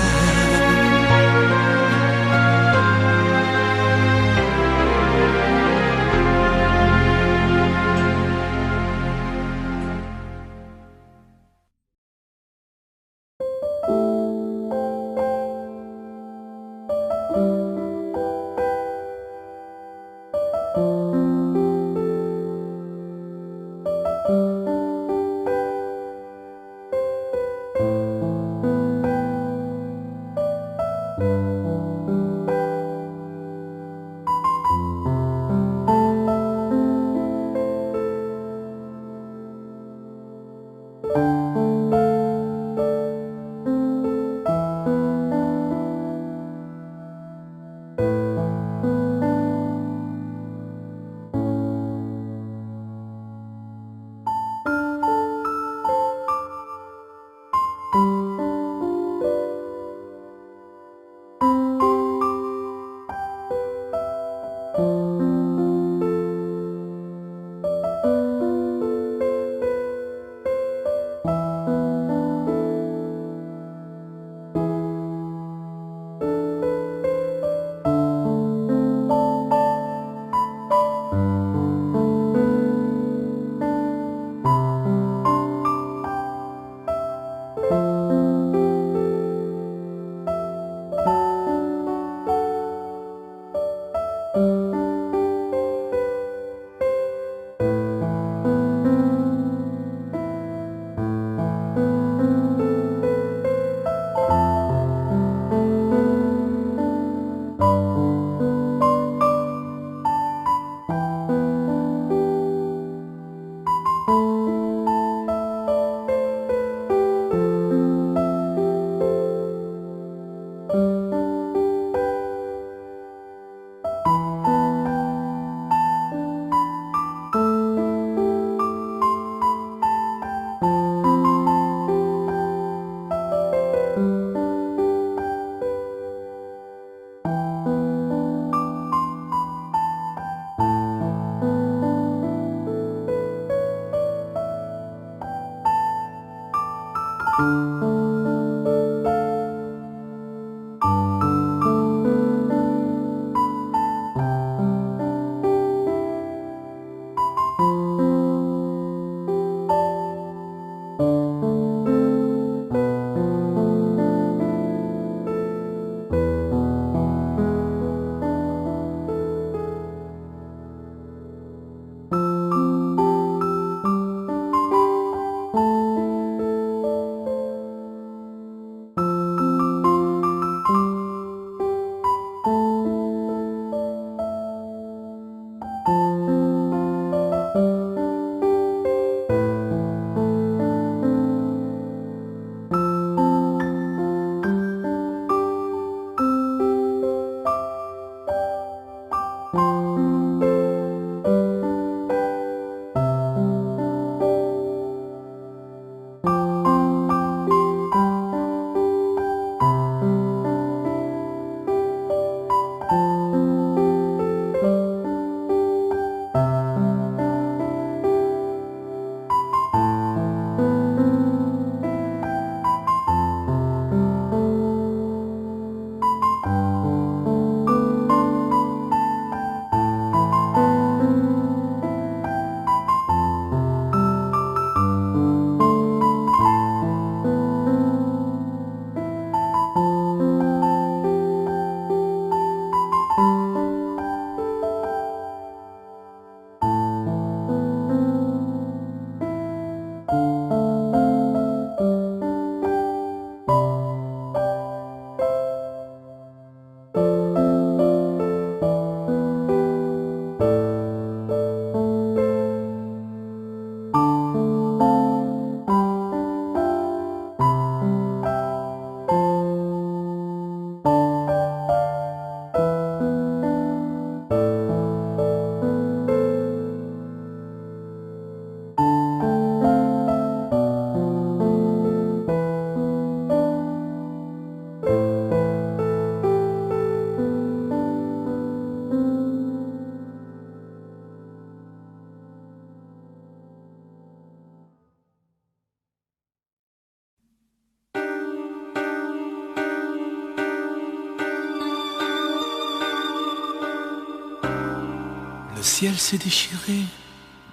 Le ciel s'est déchiré,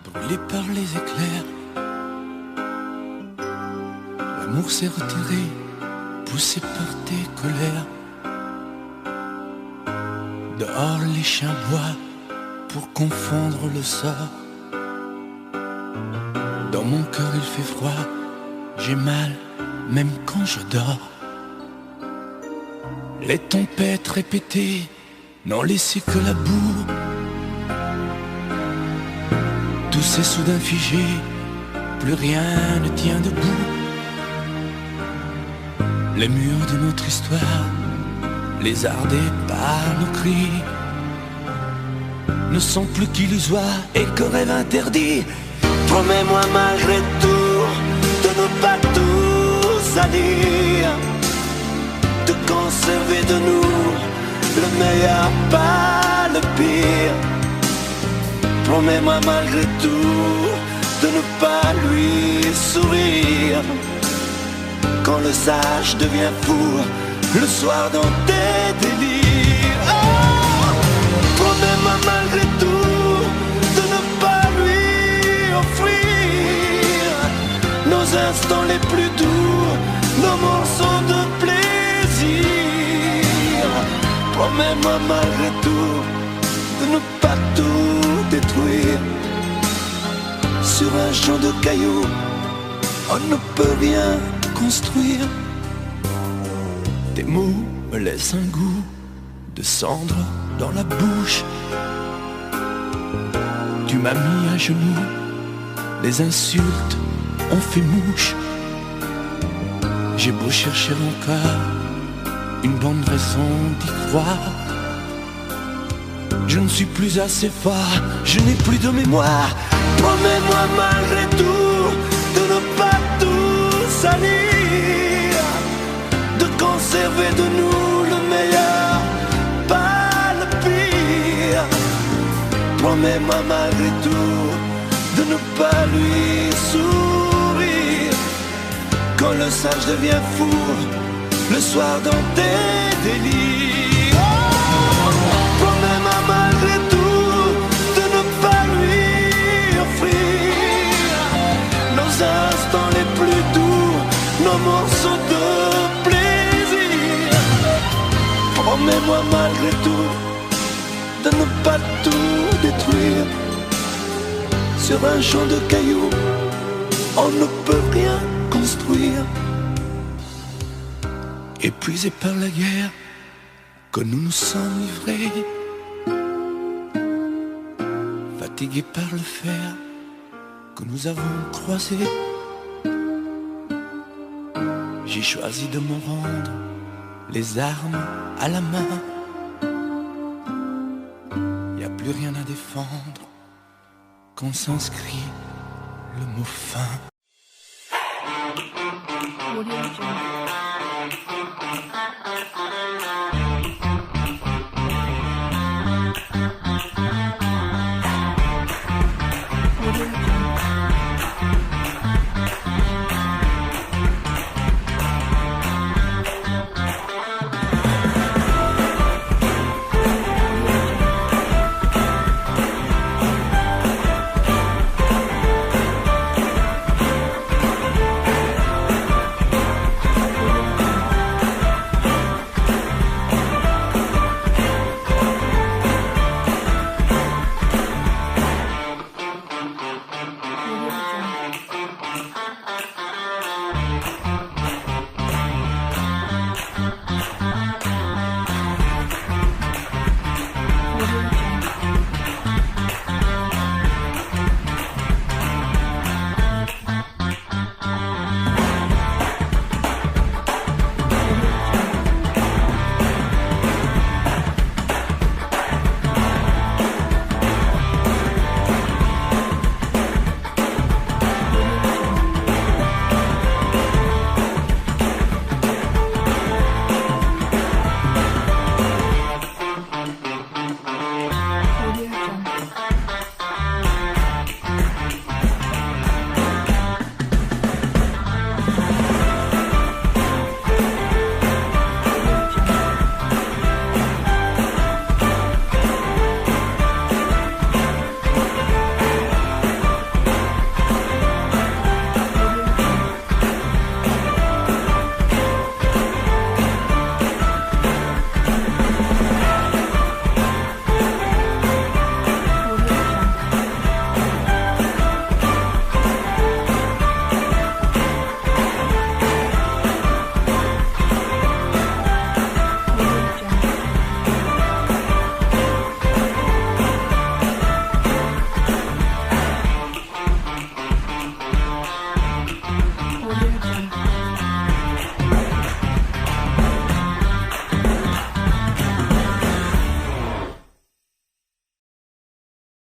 brûlé par les éclairs. L'amour s'est retiré, poussé par tes colères. Dehors les chiens boient pour confondre le sort. Dans mon cœur il fait froid, j'ai mal même quand je dors. Les tempêtes répétées n'ont laissé que la boue. Tout s'est soudain figé, plus rien ne tient debout. Les murs de notre histoire, lézardés par nos cris, ne sont plus qu'illusoires et que rêve interdit. Promets-moi malgré tout de ne pas tout salir, de conserver de nous le meilleur, pas le pire. Promets-moi malgré tout de ne pas lui sourire quand le sage devient fou le soir dans tes délires. Oh, promets-moi malgré tout de ne pas lui offrir nos instants les plus doux, nos morceaux de plaisir. Promets-moi malgré tout de ne pas tout détruire. Sur un champ de cailloux, on ne peut rien construire. Tes mots me laissent un goût de cendre dans la bouche. Tu m'as mis à genoux, les insultes ont fait mouche. J'ai beau chercher encore une bonne raison d'y croire, je ne suis plus assez fort, je n'ai plus de mémoire. Promets-moi malgré tout de ne pas tout salir, de conserver de nous le meilleur, pas le pire. Promets-moi malgré tout de ne pas lui sourire quand le sage devient fou le soir dans tes délires. Oh, promets-moi malgré tout de ne pas lui offrir nos instants les plus doux, nos morceaux de plaisir. Promets-moi malgré tout de ne pas tout détruire. Sur un champ de cailloux, on ne peut rien construire. Épuisés par la guerre que nous nous sommes livrés, fatigués par le fer que nous avons croisé, j'ai choisi de me rendre les armes à la main. Y a plus rien à défendre quand s'inscrit le mot fin.
Audio Jungle.